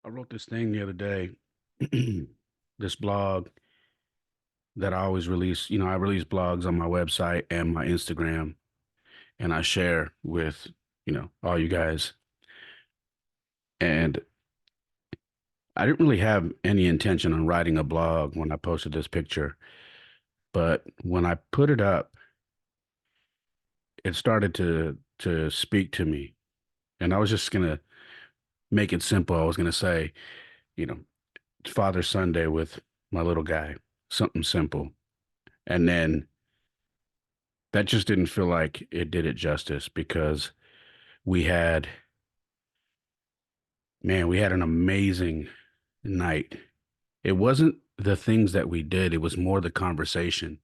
I wrote this thing the other day, this blog that I always release. I release blogs on my website and my Instagram, and I share with, all you guys. And I didn't really have any intention on writing a blog when I posted this picture, but when I put it up, it started to speak to me. And I was just gonna make it simple. I was gonna say, you know, Father Sunday with my little guy, something simple. And then that just didn't feel like it did it justice because we had, man, we had an amazing night. It wasn't the things that we did, it was more the conversation.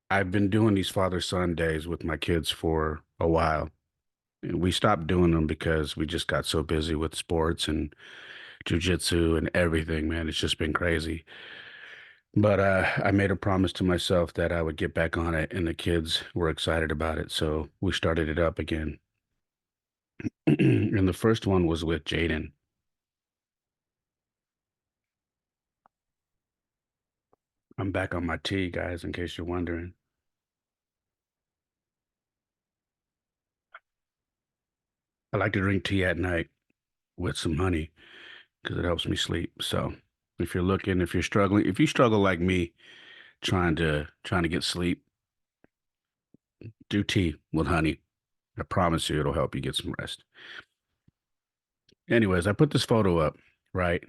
I've been doing these father son days with my kids for a while. And we stopped doing them because we just got so busy with sports and jujitsu and everything, man. It's just been crazy. But I made a promise to myself that I would get back on it, and the kids were excited about it. So we started it up again. And the first one was with Jayden. I'm back on my tea, guys, in case you're wondering. I like to drink tea at night with some honey because it helps me sleep. So if you're struggling, if you struggle like me trying to get sleep, do tea with honey. I promise you it'll help you get some rest. Anyways, I put this photo up, right?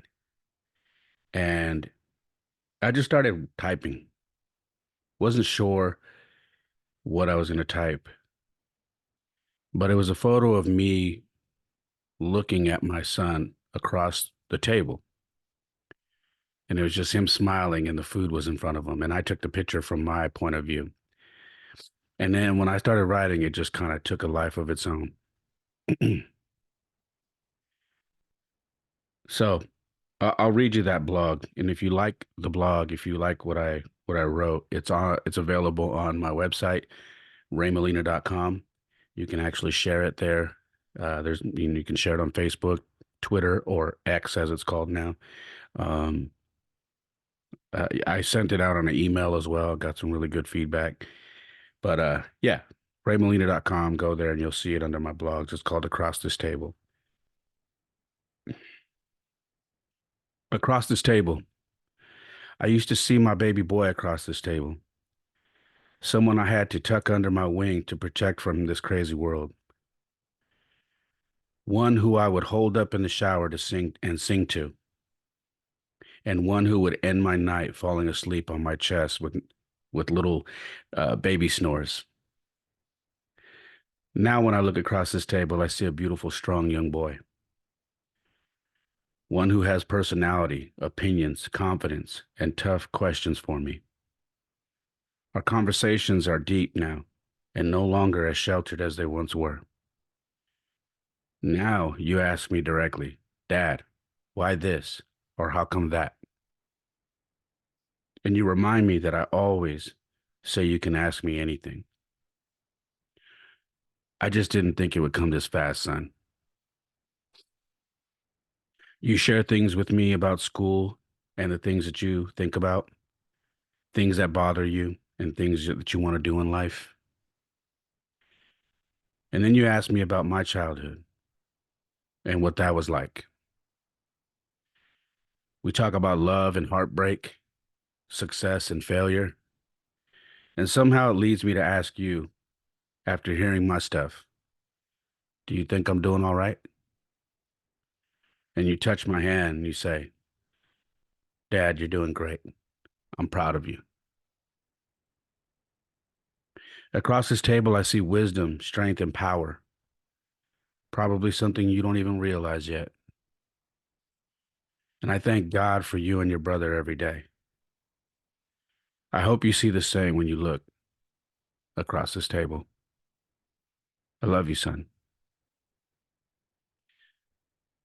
And I just started typing. Wasn't sure what I was going to type, but it was a photo of me looking at my son across the table. And it was just him smiling and the food was in front of him. And I took the picture from my point of view. And then when I started writing, it just kind of took a life of its own. So I'll read you that blog. And if you like the blog, if you like what I wrote, it's available on my website, raymolina.com. You can actually share it there. You can share it on Facebook, Twitter, or X as it's called now. Um, I sent it out on an email as well. Got some really good feedback. But yeah, raymolina.com. Go there and you'll see it under my blogs. It's called Across This Table. Across this table, I used to see my baby boy across this table. Someone I had to tuck under my wing to protect from this crazy world. One who I would hold up in the shower to sing to, and one who would end my night falling asleep on my chest with little baby snores. Now, when I look across this table, I see a beautiful, strong young boy, one who has personality, opinions, confidence, and tough questions for me. Our conversations are deep now and no longer as sheltered as they once were. Now you ask me directly, Dad, why this? Or how come that? And you remind me that I always say you can ask me anything. I just didn't think it would come this fast, son. You share things with me about school and the things that you think about, things that bother you, and things that you want to do in life. And then you ask me about my childhood and what that was like. We talk about love and heartbreak, success and failure. And somehow it leads me to ask you, after hearing my stuff, do you think I'm doing all right? And you touch my hand and you say, Dad, you're doing great. I'm proud of you. Across this table, I see wisdom, strength, and power. Probably something you don't even realize yet. And I thank God for you and your brother every day. I hope you see the same when you look across this table. I love you, son.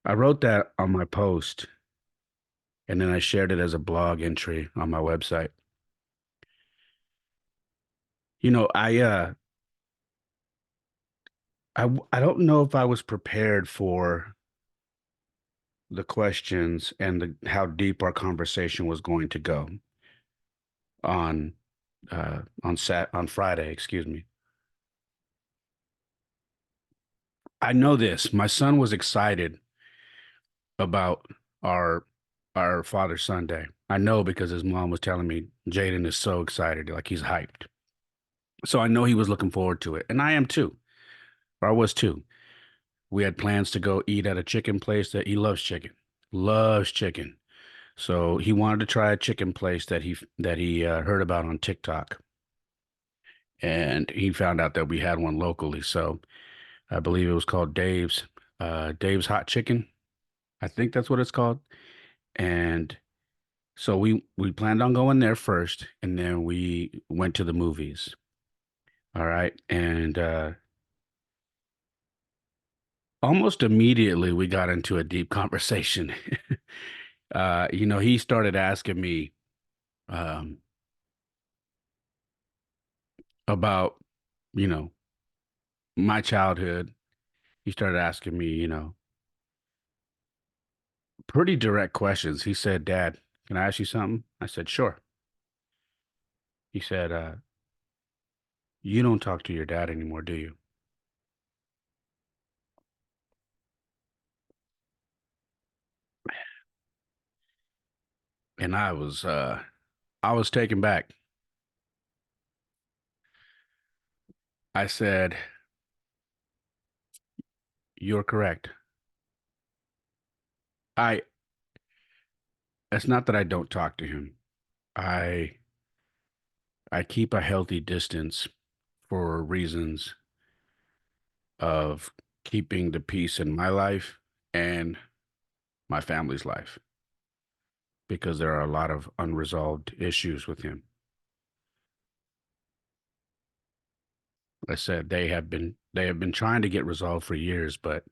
I wrote that on my post and then I shared it as a blog entry on my website. You know, I don't know if I was prepared for the questions and how deep our conversation was going to go on on Friday, excuse me. I know this. My son was excited about our our Father Sunday. I know because his mom was telling me Jayden is so excited, like he's hyped. So I know he was looking forward to it, and I am too. Or I was too. We had plans to go eat at a chicken place that he loves chicken. So he wanted to try a chicken place that he heard about on TikTok, and he found out that we had one locally. So I believe it was called Dave's Hot Chicken. I think that's what it's called. And so we planned on going there first, and then we went to the movies. All right, and almost immediately we got into a deep conversation. He started asking me um, about, you know, my childhood. He started asking me, pretty direct questions. He said, "Dad, can I ask you something?" I said, "Sure." He said, "You don't talk to your dad anymore, do you?" And I was taken back. I said, "You're correct. I It's not that I don't talk to him. I I keep a healthy distance for reasons of keeping the peace in my life and my family's life because there are a lot of unresolved issues with him." I said they have been trying to get resolved for years, but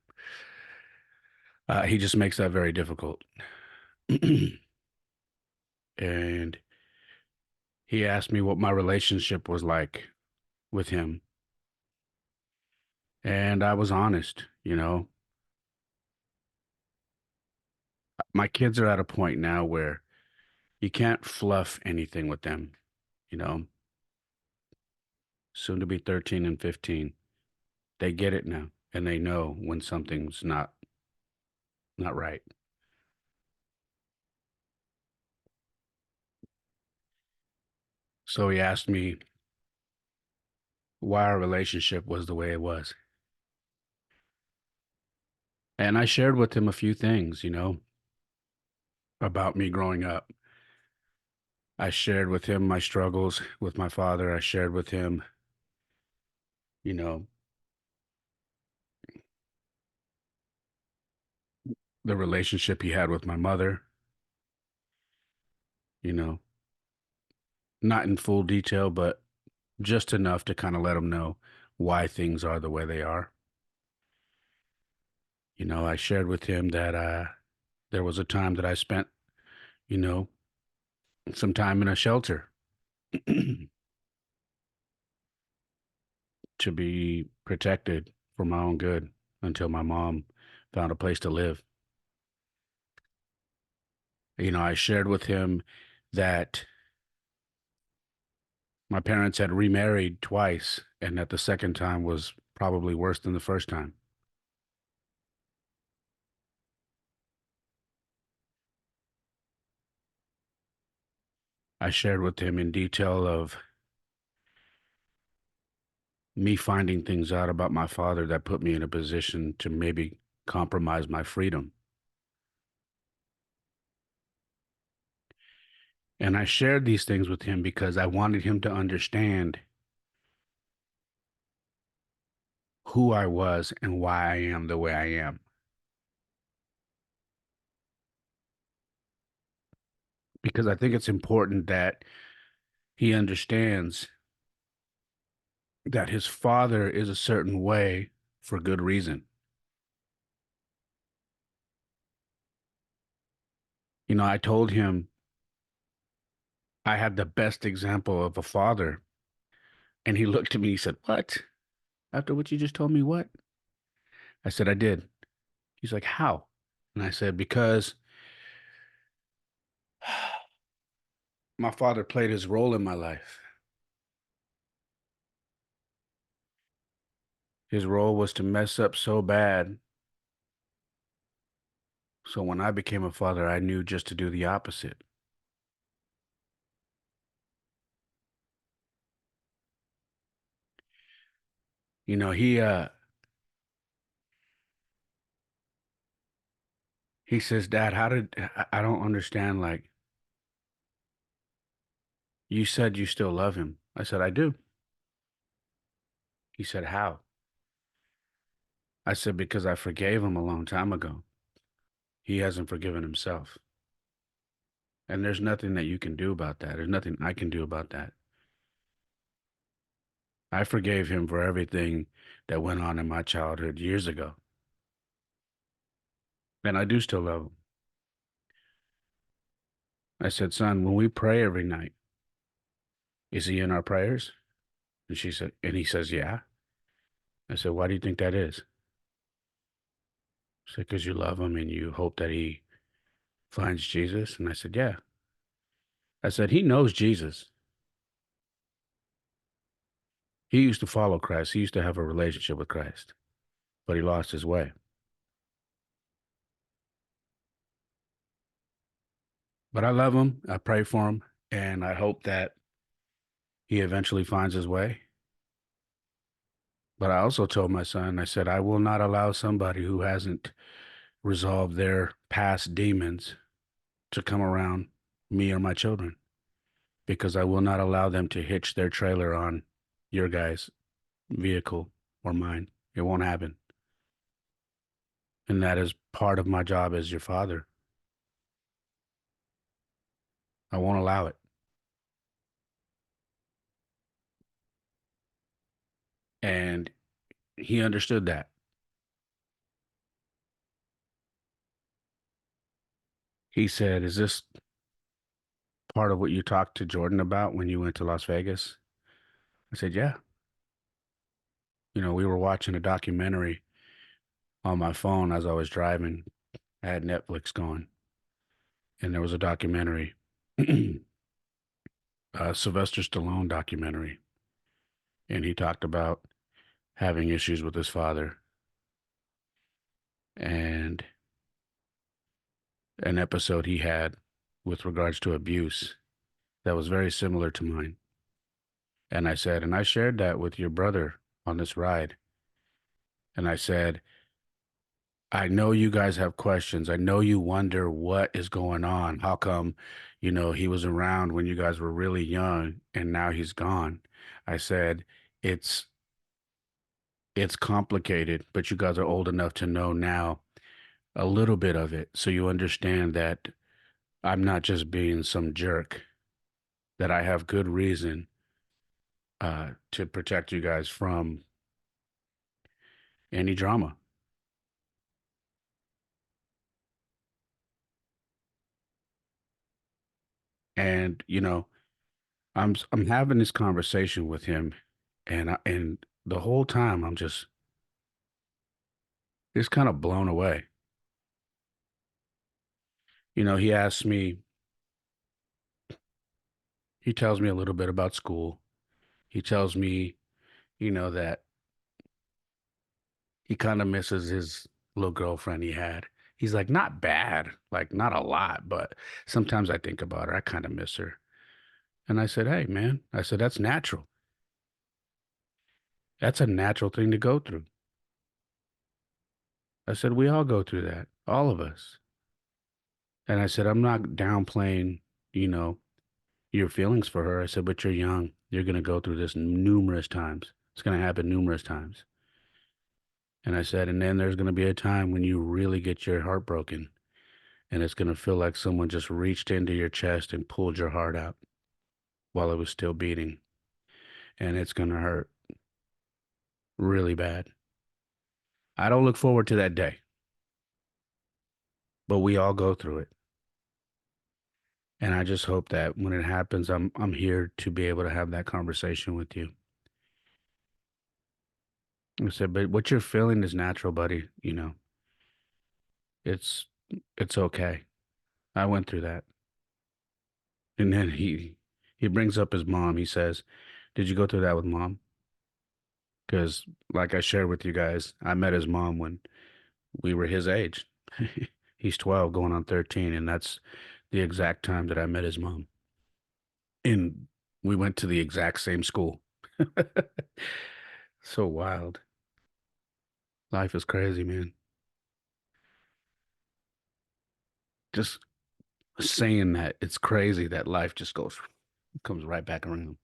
he just makes that very difficult. And he asked me what my relationship was like with him, and I was honest. My kids are at a point now where you can't fluff anything with them. You know, Soon to be 13 and 15. They get it now, and they know when something's not right. So he asked me why our relationship was the way it was. And I shared with him a few things, about me growing up. I shared with him my struggles with my father. I shared with him, you know, the relationship he had with my mother, you know, not in full detail, but just enough to kind of let him know why things are the way they are. I shared with him that there was a time that I spent, you know, some time in a shelter to be protected for my own good until my mom found a place to live. I shared with him that my parents had remarried twice and that the second time was probably worse than the first time. I shared with him in detail of me finding things out about my father that put me in a position to maybe compromise my freedom. And I shared these things with him because I wanted him to understand who I was and why I am the way I am. Because I think it's important that he understands that his father is a certain way for good reason. I told him I had the best example of a father. And he looked at me, he said, "What? After what you just told me, what?" I said, I did. He's like, how? And I said, because my father played his role in my life. His role was to mess up so bad. So when I became a father, I knew just to do the opposite. You know, he says, Dad, how did I don't understand, like, you said you still love him. I said, I do. He said, how? I said, because I forgave him a long time ago. He hasn't forgiven himself. And there's nothing that you can do about that. There's nothing I can do about that. I forgave him for everything that went on in my childhood years ago. And I do still love him. I said, son, when we pray every night, is he in our prayers? And he says, yeah. I said, why do you think that is? She said, because you love him and you hope that he finds Jesus. And I said, yeah. I said, he knows Jesus. He used to follow Christ. He used to have a relationship with Christ, but he lost his way. But I love him. I pray for him. And I hope that he eventually finds his way. But I also told my son, I said, I will not allow somebody who hasn't resolved their past demons to come around me or my children because I will not allow them to hitch their trailer on your guys' vehicle or mine. It won't happen. And that is part of my job as your father. I won't allow it. And he understood that. He said, is this part of what you talked to Jordan about when you went to Las Vegas? I said, yeah. You know, we were watching a documentary on my phone as I was driving. I had Netflix going, and there was a documentary, a Sylvester Stallone documentary, and he talked about having issues with his father and an episode he had with regards to abuse that was very similar to mine. And I said, and I shared that with your brother on this ride. And I said, I know you guys have questions. I know you wonder what is going on. How come, he was around when you guys were really young and now he's gone? I said, it's it's complicated, but you guys are old enough to know now a little bit of it. So you understand that I'm not just being some jerk, that I have good reason to protect you guys from any drama. And, I'm having this conversation with him and the whole time I'm just kind of blown away. He asks me, he tells me a little bit about school. He tells me, that he kind of misses his little girlfriend he had. He's like, not bad, like not a lot, but sometimes I think about her. I kind of miss her. And I said, hey, man, I said, that's natural. That's a natural thing to go through. I said, we all go through that, all of us. And I said, I'm not downplaying, you know, your feelings for her. I said, but you're young. You're going to go through this numerous times. It's going to happen numerous times. And I said, and then there's going to be a time when you really get your heart broken and it's going to feel like someone just reached into your chest and pulled your heart out while it was still beating. And it's going to hurt really bad. I don't look forward to that day, but we all go through it. And I just hope that when it happens, I'm here to be able to have that conversation with you. I said, but what you're feeling is natural, buddy. It's it's okay. I went through that. And then he brings up his mom. He says, "Did you go through that with mom?" Because like I shared with you guys, I met his mom when we were his age. He's 12 going on 13, and that's the exact time that I met his mom. And we went to the exact same school. So wild. Life is crazy, man. Just saying that it's crazy that life just comes right back around.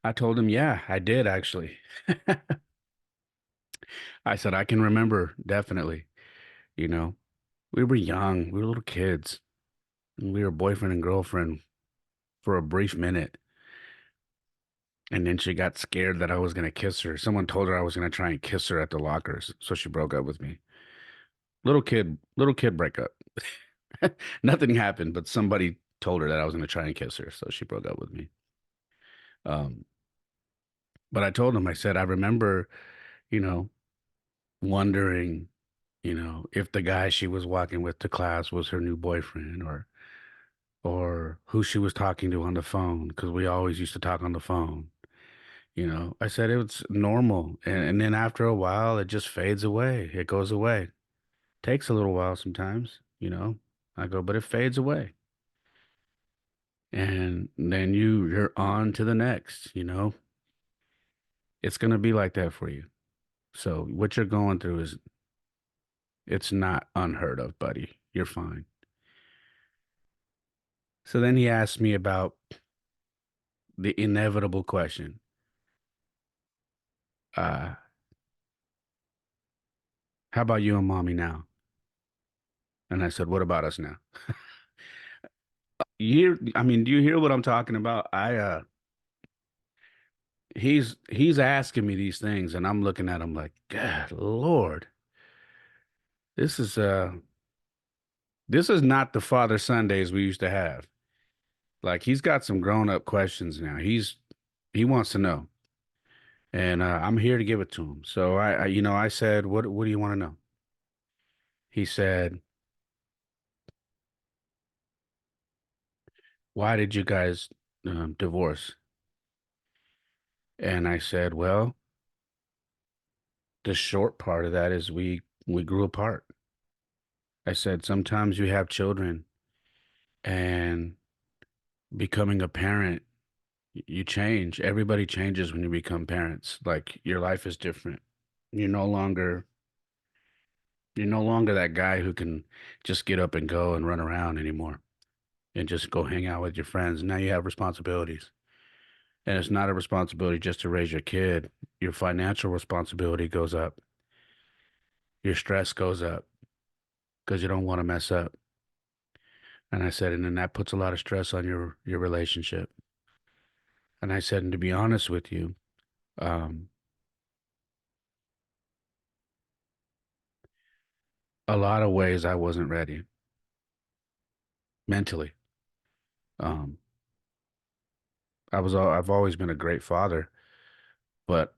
I told him, yeah, I did actually. I said, I can remember definitely. You know, we were young, we were little kids, and we were boyfriend and girlfriend for a brief minute. And then she got scared that I was going to kiss her. Someone told her I was going to try and kiss her at the lockers. So she broke up with me. Little kid breakup. Nothing happened, but somebody told her that I was going to try and kiss her. So she broke up with me. Um, but I told him, I said, I remember, you know, wondering, if the guy she was walking with to class was her new boyfriend or who she was talking to on the phone because we always used to talk on the phone. I said it was normal. And then after a while, it just fades away. It goes away. Takes a little while sometimes. I go, but it fades away. And then you're on to the next. It's going to be like that for you. So what you're going through it's not unheard of, buddy. You're fine. So then he asked me about the inevitable question. Uh, how about you and mommy now? And I said, what about us now? I mean, do you hear what I'm talking about? He's asking me these things and I'm looking at him like, God, Lord, this is uh this is not the Father Sundays we used to have. Like he's got some grown up questions now. He wants to know. And I'm here to give it to him. So I said, what do you want to know? He said, why did you guys divorce? And I said, well, the short part of that is we grew apart. I said, sometimes you have children and becoming a parent, you change. Everybody changes when you become parents. Like your life is different. You're no longer you're no longer that guy who can just get up and go and run around anymore and just go hang out with your friends. Now you have responsibilities. And it's not a responsibility just to raise your kid. Your financial responsibility goes up. Your stress goes up because you don't want to mess up. And I said, and then that puts a lot of stress on your relationship. And I said, and to be honest with you, um, a lot of ways I wasn't ready mentally. Um, I've always been a great father, but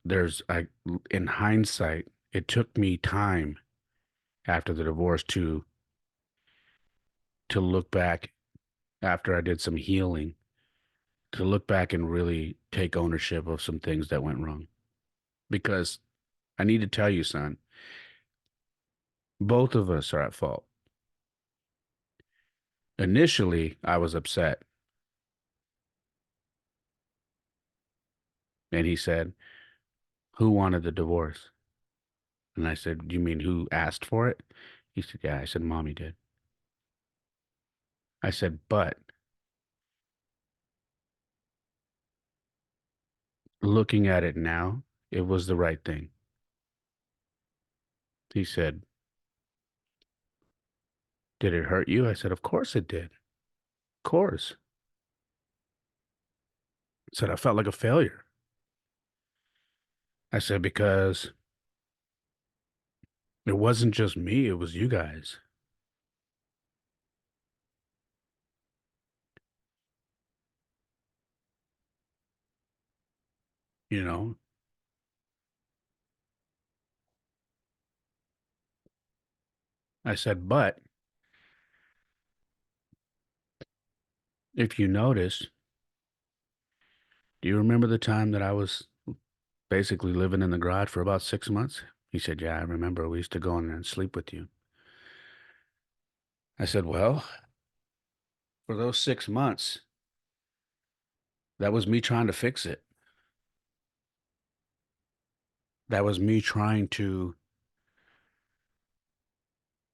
in hindsight, it took me time after the divorce to look back after I did some healing, to look back and really take ownership of some things that went wrong. Because I need to tell you, son, both of us are at fault. Initially, I was upset, and he said, "Who wanted the divorce?" And I said, "Do you mean who asked for it?" He said, "Yeah." I said, "Mommy did." I said, "But looking at it now, it was the right thing." He said, "Did it hurt you?" I said, "Of course it did. Of course." I said, "I felt like a failure." I said, "Because it wasn't just me, it was you guys." you know. I said, but if you notice, do you remember the time that I was basically living in the garage for about 6 months? He said, yeah, I remember. We used to go in there and sleep with you. I said, well, for those 6 months, that was me trying to fix it. That was me trying to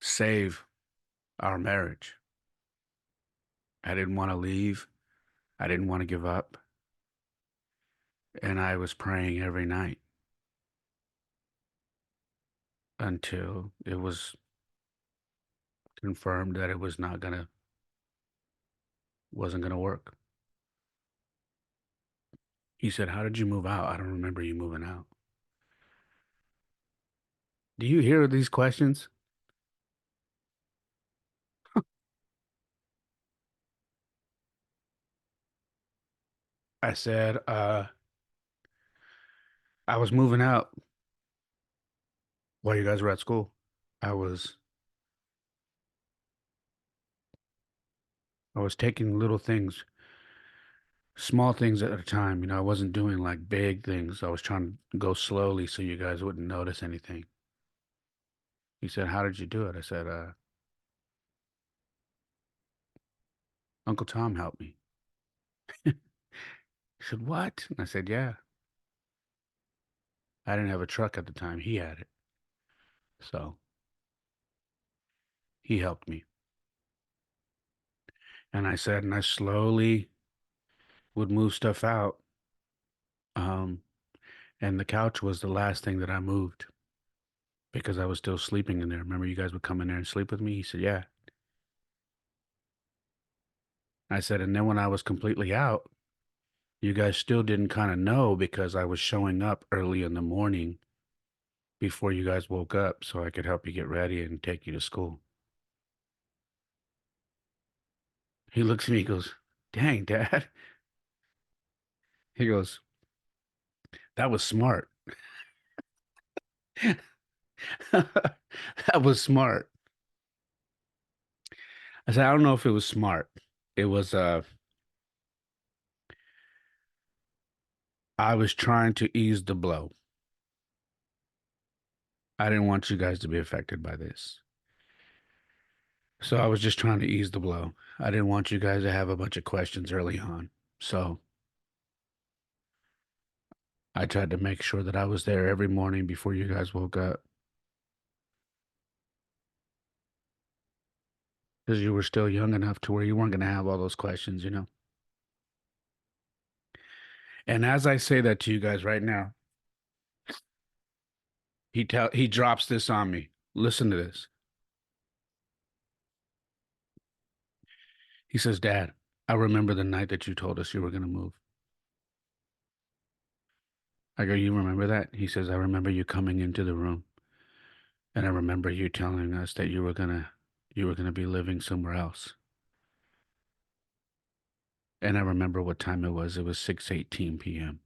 save our marriage. I didn't want to leave. I didn't want to give up. And I was praying every night until it was confirmed that it wasn't gonna work. He said, how did you move out? I don't remember you moving out. Do you hear these questions? I said, I was moving out while you guys were at school. I was I was taking little things, small things at a time. I wasn't doing like big things. I was trying to go slowly so you guys wouldn't notice anything. He said, how did you do it? I said, Uncle Tom helped me. He said, what? And I said, yeah. I didn't have a truck at the time. He had it. So he helped me. And I said, and I slowly would move stuff out. Um, and the couch was the last thing that I moved because I was still sleeping in there. Remember, you guys would come in there and sleep with me? He said, yeah. I said, and then when I was completely out, you guys still didn't kind of know because I was showing up early in the morning before you guys woke up so I could help you get ready and take you to school. He looks at me, he goes, dang, Dad. He goes, that was smart. That was smart. I said, I don't know if it was smart. It was, I was trying to ease the blow. I didn't want you guys to be affected by this. So I was just trying to ease the blow. I didn't want you guys to have a bunch of questions early on. So I tried to make sure that I was there every morning before you guys woke up because you were still young enough to where you weren't going to have all those questions. And as I say that to you guys right now, he drops this on me. Listen to this. He says, Dad, I remember the night that you told us you were going to move. I go, you remember that? He says, I remember you coming into the room and I remember you telling us that you were gonna be living somewhere else. And I remember what time it was. It was 6:18 p.m.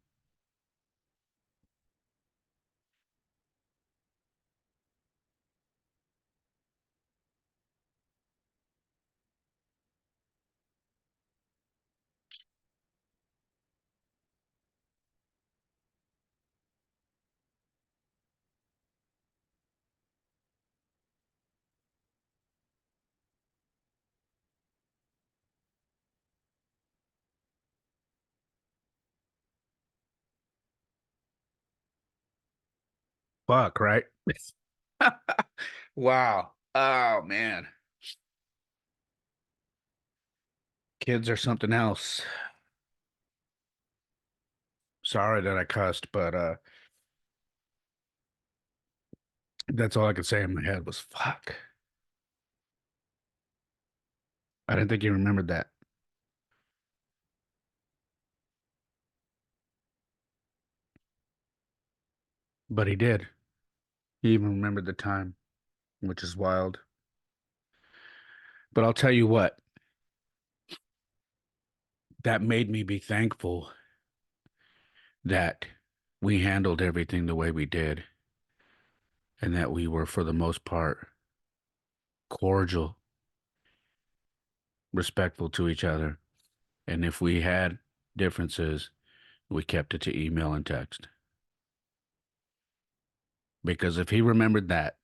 Fuck, right? Wow. Oh man. Kids are something else. Sorry that I cussed, but that's all I could say in my head was fuck. I didn't think he remembered that. But he did. He even remembered the time, which is wild. But I'll tell you what, that made me be thankful that we handled everything the way we did, and that we were, for the most part, cordial, respectful to each other. And if we had differences, we kept it to email and text. Because if he remembered that,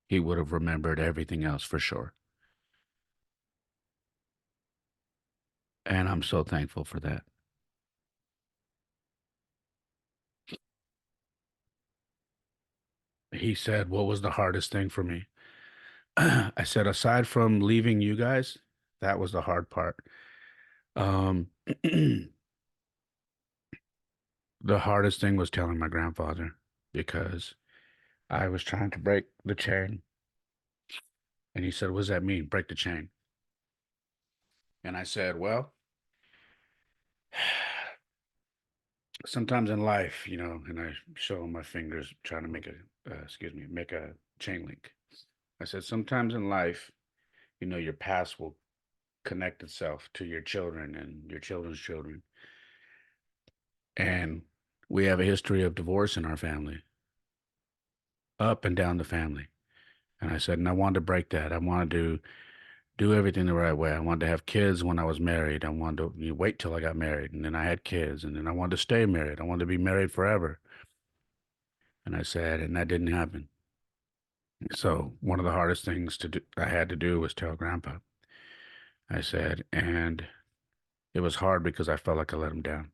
he would have remembered everything else for sure. And I'm so thankful for that. He said, "What was the hardest thing for me?" I said, "Aside from leaving you guys, that was the hard part. Um, the hardest thing was telling my grandfather because I was trying to break the chain." And he said, "What does that mean, break the chain?" And I said, "Well, sometimes in life, and I show him my fingers trying to make make a chain link. I said, sometimes in life, your past will connect itself to your children and your children's children. And we have a history of divorce in our family, up and down the family." And I said, and I wanted to break that. I wanted to do everything the right way. I wanted to have kids when I was married. I wanted to wait till I got married, and then I had kids, and then I wanted to stay married. I wanted to be married forever. And I said, and that didn't happen. So one of the hardest things I had to do was tell Grandpa. I said, and it was hard because I felt like I let him down.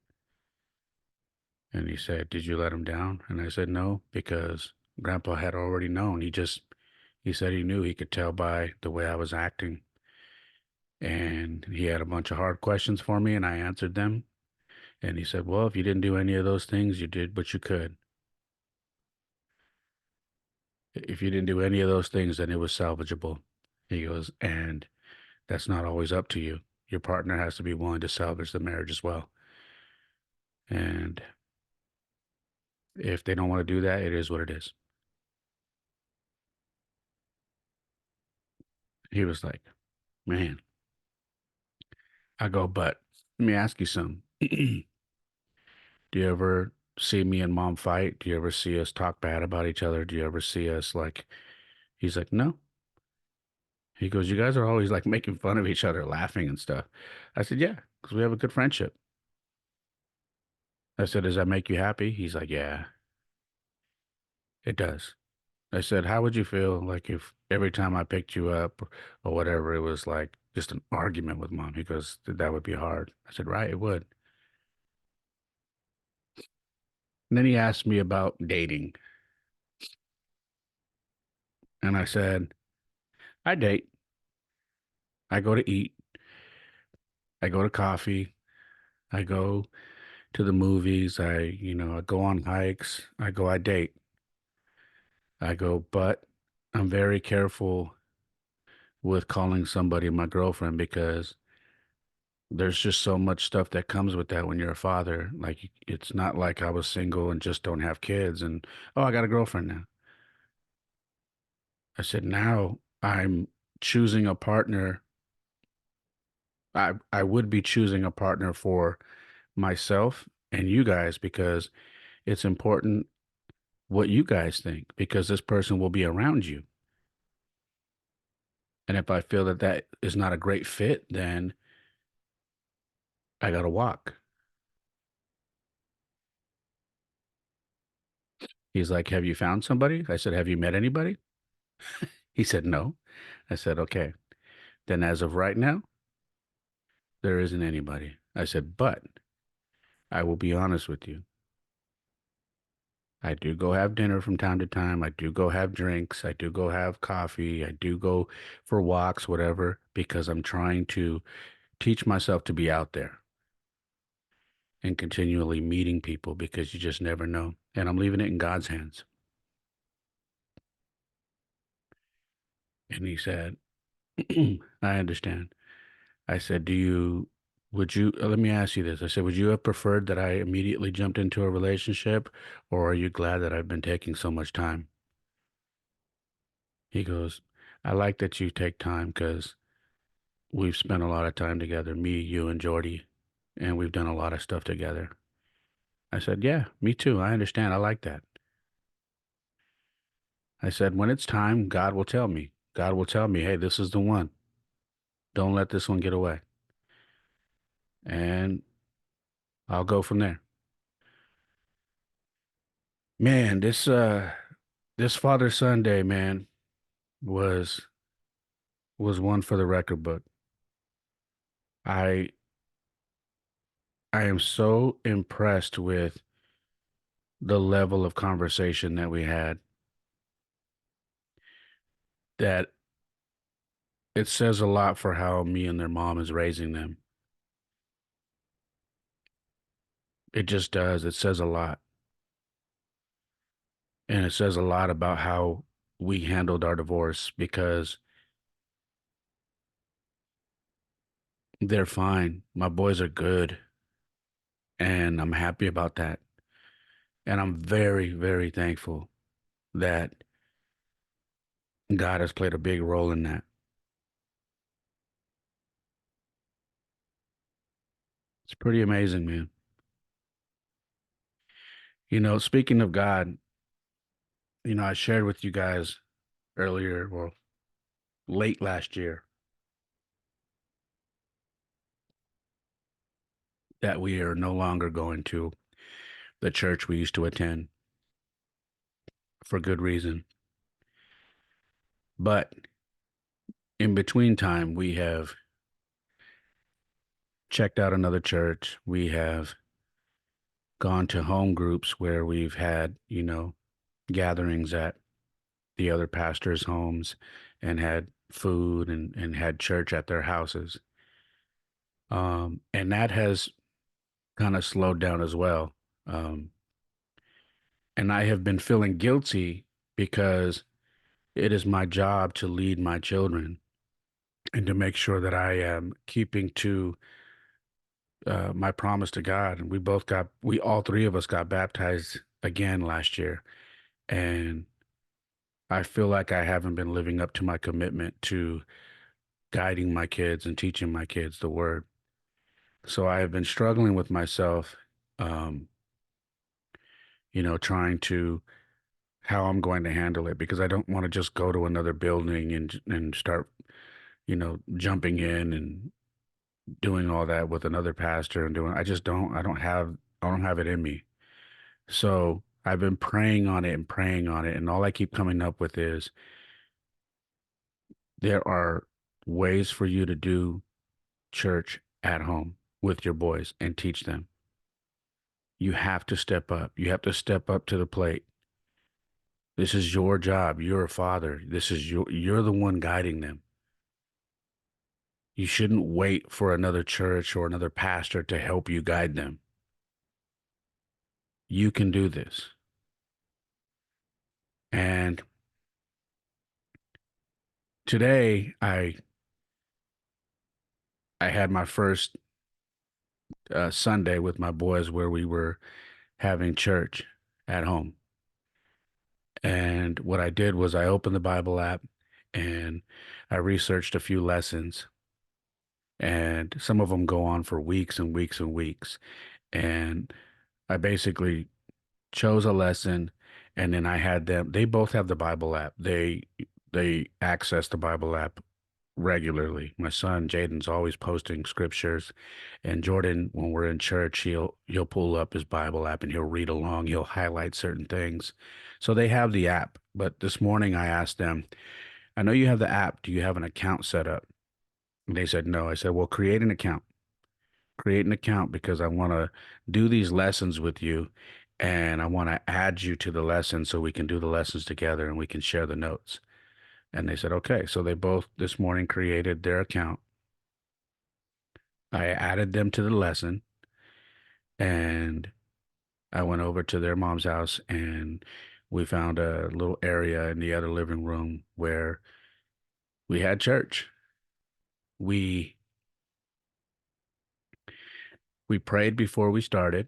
And he said, "Did you let him down?" And I said, "No, because Grandpa had already known. He said he knew, he could tell by the way I was acting. And he had a bunch of hard questions for me, and I answered them. And he said, "Well, if you didn't do any of those things, you did what you could. If you didn't do any of those things, then it was salvageable." He goes, "And that's not always up to you. Your partner has to be willing to salvage the marriage as well. And if they don't want to do that, it is what it is." He was like, "Man." I go, "But let me ask you something. Do you ever see me and mom fight? Do you ever see us talk bad about each other? Do you ever see us like," he's like, "No." He goes, "You guys are always like making fun of each other, laughing and stuff." I said, "Yeah, because we have a good friendship." I said, "Does that make you happy?" He's like, "Yeah, it does." I said, "How would you feel like if every time I picked you up or whatever, it was like just an argument with mom?" He goes, "That would be hard." I said, "Right, it would." And then he asked me about dating. And I said, "I date. I go to eat. I go to coffee. I go to the movies. I go on hikes. I date. I go, but I'm very careful with calling somebody my girlfriend because there's just so much stuff that comes with that when you're a father. Like, it's not like I was single and just don't have kids and, oh, I got a girlfriend now." I said, "Now I'm choosing a partner. I would be choosing a partner for myself and you guys because it's important what you guys think because this person will be around you. And if I feel that that is not a great fit, then I got to walk." He's like, "Have you found somebody?" I said, "Have you met anybody?" He said, "No." I said, "Okay. Then as of right now, there isn't anybody." I said, "But I will be honest with you. I do go have dinner from time to time. I do go have drinks. I do go have coffee. I do go for walks, whatever, because I'm trying to teach myself to be out there and continually meeting people because you just never know. And I'm leaving it in God's hands." And he said, "I understand." I said, let me ask you this. I said, "Would you have preferred that I immediately jumped into a relationship, or are you glad that I've been taking so much time?" He goes, "I like that you take time because we've spent a lot of time together, me, you, and Jordy, and we've done a lot of stuff together." I said, yeah, me too. I understand. I like that. I said, when it's time, God will tell me. God will tell me, hey, this is the one. Don't let this one get away. And I'll go from there. Man, this Father Sunday, man, was was one for the record book. I I am so impressed with the level of conversation that we had that it says a lot for how me and their mom is raising them. It just does. It says a lot. And it says a lot about how we handled our divorce because they're fine. My boys are good. And I'm happy about that. And I'm very, very thankful that God has played a big role in that. It's pretty amazing, man. Speaking of God, I shared with you guys earlier, well, late last year, that we are no longer going to the church we used to attend for good reason. But in between time, we have checked out another church. We have gone to home groups where we've had, gatherings at the other pastors' homes and had food and had church at their houses. And that has kind of slowed down as well. Um, and I have been feeling guilty because it is my job to lead my children and to make sure that I am keeping to my promise to God. And we all three of us got baptized again last year. And I feel like I haven't been living up to my commitment to guiding my kids and teaching my kids the word. So I have been struggling with myself, um, trying to how I'm going to handle it because I don't want to just go to another building and start, jumping in and doing all that with another pastor and doing. I don't have it in me. So I've been praying on it and praying on it, and all I keep coming up with is there are ways for you to do church at home with your boys and teach them. You have to step up. You have to step up to the plate. This is your job. You're a father. You're the one guiding them. You shouldn't wait for another church or another pastor to help you guide them. You can do this. And today I had my first Sunday with my boys where we were having church at home. And what I did was I opened the Bible app and I researched a few lessons, and some of them go on for weeks and weeks and weeks. And I basically chose a lesson, and then I had them. They both have the Bible app. They access the Bible app regularly. My son Jayden's always posting scriptures, and Jordan, when we're in church, he'll pull up his Bible app and he'll read along. He'll highlight certain things. So they have the app. But this morning I asked them, I know you have the app. Do you have an account set up? And they said no. I said, well, create an account. Create an account because I want to do these lessons with you, and I want to add you to the lesson so we can do the lessons together and we can share the notes. And they said, okay. So they both this morning created their account. I added them to the lesson, and I went over to their mom's house, and we found a little area in the other living room where we had church. We we prayed before we started.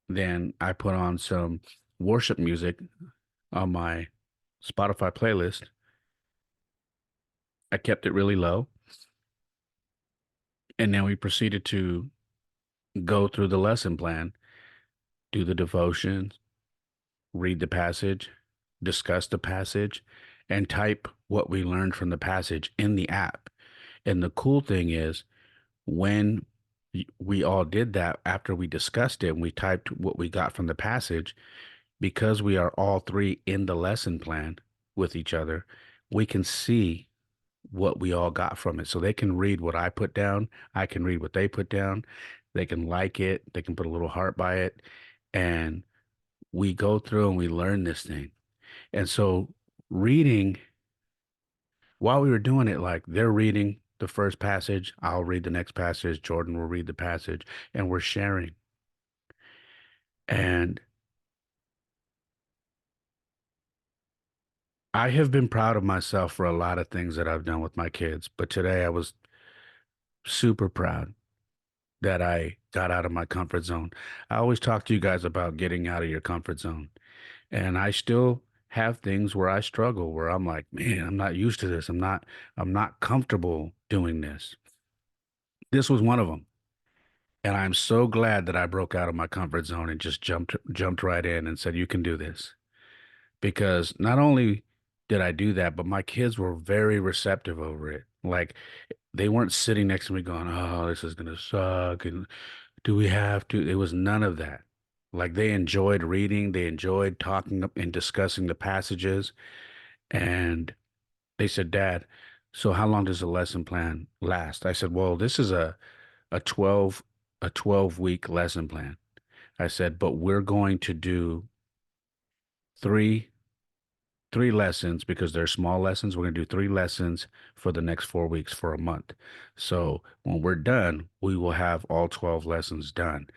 Then I put on some worship music on my Spotify playlist. I kept it really low, and then we proceeded to go through the lesson plan, do the devotions, read the passage, discuss the passage, and type what we learned from the passage in the app. And the cool thing is, when we all did that after we discussed it and we typed what we got from the passage, because we are all three in the lesson plan with each other, we can see what we all got from it. So they can read what I put down, I can read what they put down, they can like it, they can put a little heart by it, and we go through and we learn this thing. And so reading, while we were doing it, like they're reading the first passage, I'll read the next passage, Jordan will read the passage, and we're sharing. And I have been proud of myself for a lot of things that I've done with my kids, but today I was super proud that I got out of my comfort zone. I always talk to you guys about getting out of your comfort zone, and I still have things where I struggle, where I'm like, man, I'm not used to this. I'm not comfortable doing this. This was one of them. And I'm so glad that I broke out of my comfort zone and just jumped right in and said, "You can do this." Because not only did I do that, but my kids were very receptive over it. Like they weren't sitting next to me going, "Oh, this is gonna suck," and do we have to? It was none of that. Like they enjoyed reading, they enjoyed talking and discussing the passages, and they said, "Dad, so how long does the lesson plan last?" I said, "Well, this is a 12 a 12-week lesson plan." I said, "But we're going to do three three lessons because they're small lessons. We're going to do three lessons for the next 4 weeks for a month. So when we're done, we will have all 12 lessons done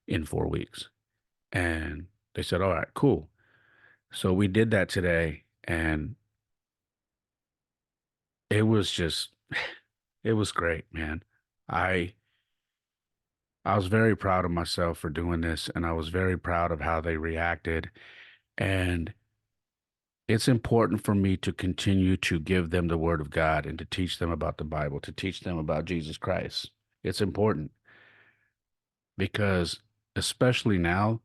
in 4 weeks." And they said, "All right, cool." So we did that today, and it was just, it was great, man. I I was very proud of myself for doing this, and I was very proud of how they reacted. And it's important for me to continue to give them the word of God and to teach them about the Bible, to teach them about Jesus Christ. It's important because, especially now,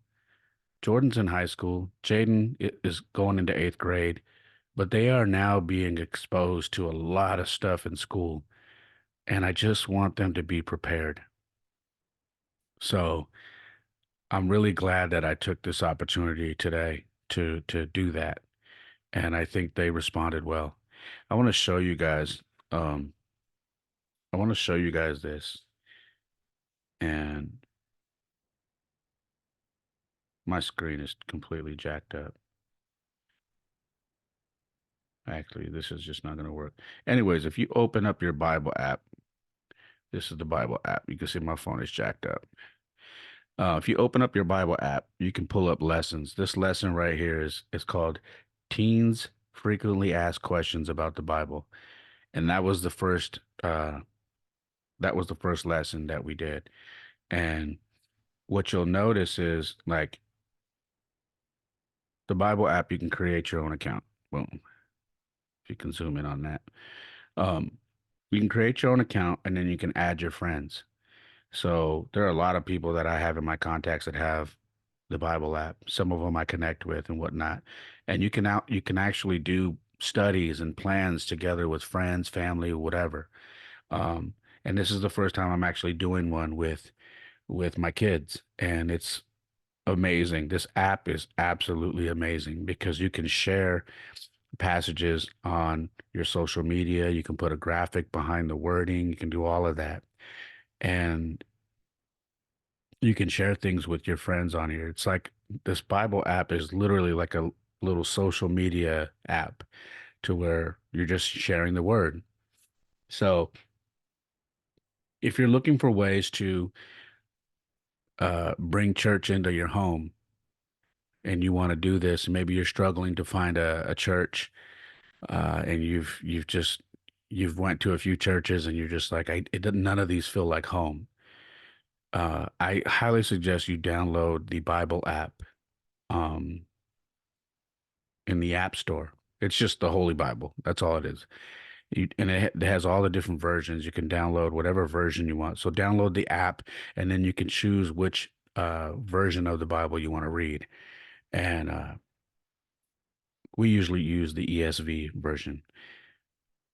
Jordan's in high school, is going into eighth grade, but they are now being exposed to a lot of stuff in school. And I just want them to be prepared. So I'm really glad that I took this opportunity today to do that. And I think they responded well. I want to show you guys. Um, I want to show you guys this, and my screen is completely jacked up. Actually, this is just not going to work. Anyways, if you open up your Bible app, this is the Bible app. You can see my phone is jacked up. If you open up your Bible app, you can pull up lessons. This lesson right here is called Teens Frequently Asked Questions About the Bible, and that was the first lesson that we did. And what you'll notice is like the Bible app, you can create your own account. Boom. If you can zoom in on that. Um, you can create your own account and then you can add your friends. So there are a lot of people that I have in my contacts that have the Bible app. Some of them I connect with and whatnot. And you can actually do studies and plans together with friends, family, whatever. Um, and this is the first time I'm actually doing one with my kids, and it's amazing. This app is absolutely amazing because you can share passages on your social media. You can put a graphic behind the wording. You can do all of that. And you can share things with your friends on here. It's like this Bible app is literally like a little social media app to where you're just sharing the word. So if you're looking for ways to bring church into your home and you want to do this, maybe you're struggling to find a church and you've went to a few churches and you're just like none of these feel like home. I highly suggest you download the Bible app in the App Store. It's just the Holy Bible. That's all it is. And it has all the different versions. You can download whatever version you want. So download the app, and then you can choose which version of the Bible you want to read. And we usually use the ESV version,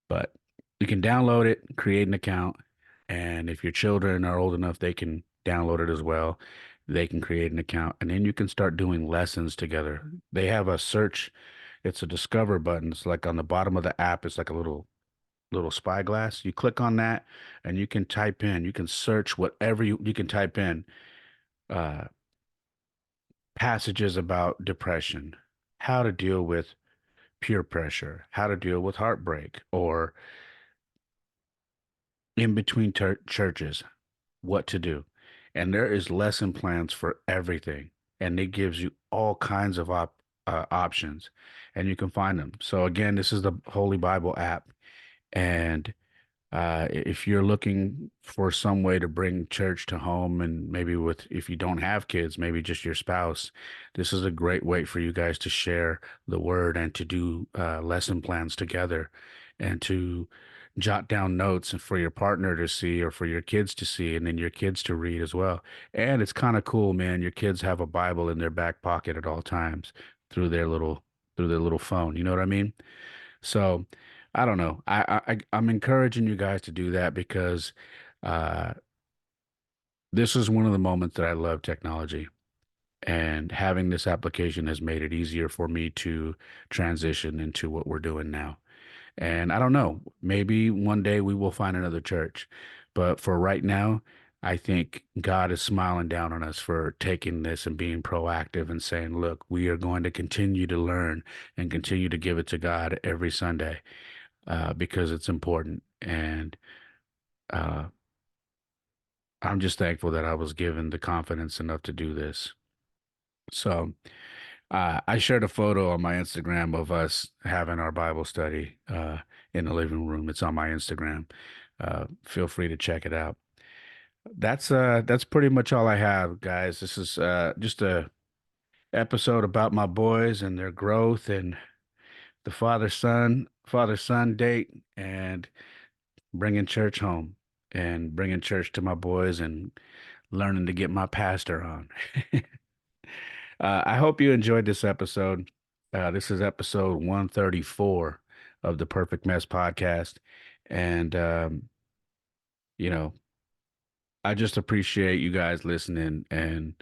but you can download it, create an account, and if your children are old enough, they can download it as well. They can create an account, and then you can start doing lessons together. They have a search, it's a discover button. It's like on the bottom of the app, it's like a little spyglass. You click on that and you can type in, you can search whatever you can type in uh, passages about depression, how to deal with peer pressure, how to deal with heartbreak, or in between churches, what to do. And there is lesson plans for everything. And it gives you all kinds of options and you can find them. So again, this is the Holy Bible app. And if you're looking for some way to bring church to home, and maybe if you don't have kids, maybe just your spouse, this is a great way for you guys to share the word and to do lesson plans together and to jot down notes and for your partner to see or for your kids to see and then your kids to read as well. And it's kind of cool, man. Your kids have a Bible in their back pocket at all times through their little phone. You know what I mean? So I don't know. I'm encouraging you guys to do that because uh, this is one of the moments that I love technology, and having this application has made it easier for me to transition into what we're doing now. And I don't know, maybe one day we will find another church, but for right now, I think God is smiling down on us for taking this and being proactive and saying, look, we are going to continue to learn and continue to give it to God every Sunday because it's important. And uh, I'm just thankful that I was given the confidence enough to do this. So I shared a photo on my Instagram of us having our Bible study in the living room. It's on my Instagram. Feel free to check it out. That's pretty much all I have, guys. This is just a episode about my boys and their growth and the father son date and bringing church home and bringing church to my boys and learning to get my pastor on. I hope you enjoyed this episode. This is episode 134 of the Perfect Mess podcast. And, you know, I just appreciate you guys listening. And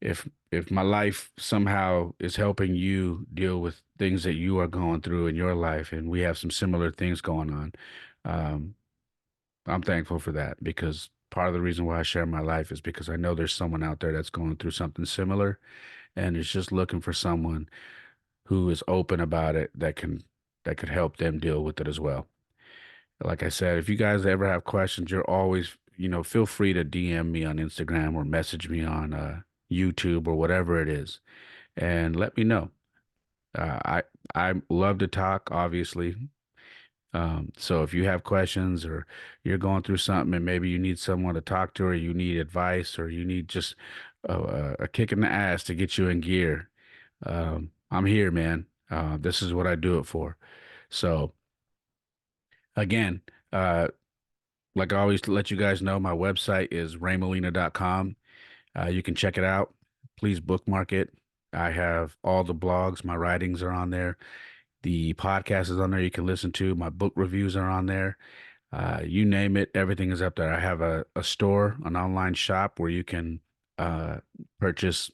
if my life somehow is helping you deal with things that you are going through in your life, and we have some similar things going on, um, I'm thankful for that because part of the reason why I share my life is because I know there's someone out there that's going through something similar and is just looking for someone who is open about it that could help them deal with it as well. Like I said, if you guys ever have questions, you're always, feel free to DM me on Instagram or message me on YouTube or whatever it is, and let me know. I love to talk, obviously. So if you have questions or you're going through something and maybe you need someone to talk to or you need advice or you need just a kick in the ass to get you in gear, I'm here, man. This is what I do it for. So again, like I always let you guys know, my website is raymolina.com. You can check it out. Please bookmark it. I have all the blogs. My writings are on there. The podcast is on there you can listen to. My book reviews are on there. You name it, everything is up there. I have a store, an online shop where you can uh, purchase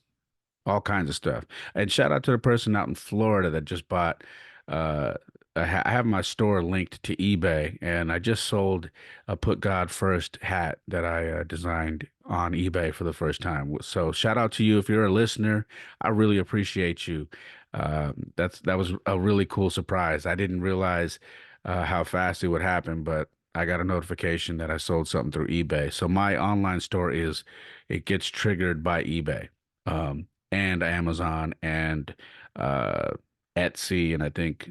all kinds of stuff. And shout out to the person out in Florida that just bought. Uh, I have my store linked to eBay, and I just sold a "Put God First" hat that I designed on eBay for the first time. So shout out to you if you're a listener. I really appreciate you. That was a really cool surprise. I didn't realize how fast it would happen, but I got a notification that I sold something through eBay. So my online store it gets triggered by eBay. And Amazon and uh, Etsy, and I think,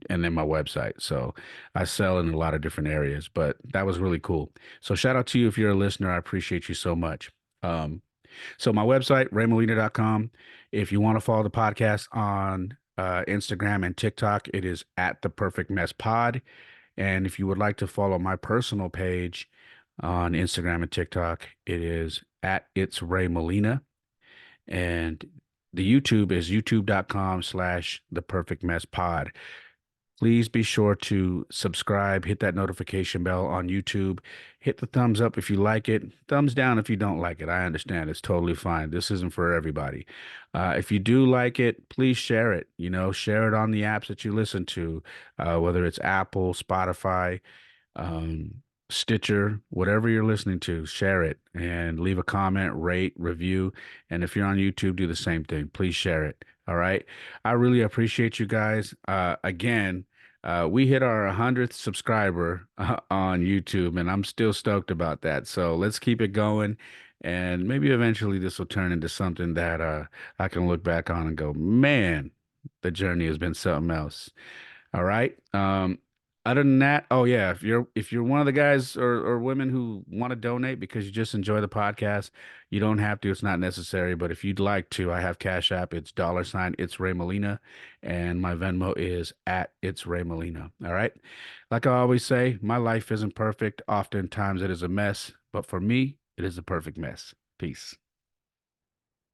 and then my website. So I sell in a lot of different areas, but that was really cool. So shout out to you if you're a listener. I appreciate you so much. So my website, raymolina.com. If you want to follow the podcast on Instagram, and TikTok, it is at the Perfect Mess Pod. And if you would like to follow my personal page on Instagram and TikTok, it is at It's Ray Molina. And the YouTube is youtube.com/, the Perfect Mess Pod. Please be sure to subscribe, hit that notification bell on YouTube, hit the thumbs up if you like it, thumbs down if you don't like it. I understand, it's totally fine. This isn't for everybody. If you do like it, please share it. Share it on the apps that you listen to, whether it's Apple, Spotify, um, Stitcher, whatever you're listening to, share it and leave a comment, rate, review. And if you're on YouTube, do the same thing. Please share it. All right. I really appreciate you guys. Again, we hit our 100th subscriber on YouTube, and I'm still stoked about that. So let's keep it going. And maybe eventually this will turn into something that I can look back on and go, man, the journey has been something else. All right. Other than that, oh yeah, if you're one of the guys or women who want to donate because you just enjoy the podcast, you don't have to. It's not necessary. But if you'd like to, I have Cash App. It's $ It's Ray Molina, and my Venmo is at It's Ray Molina. All right. Like I always say, my life isn't perfect. Oftentimes it is a mess, but for me, it is a perfect mess. Peace.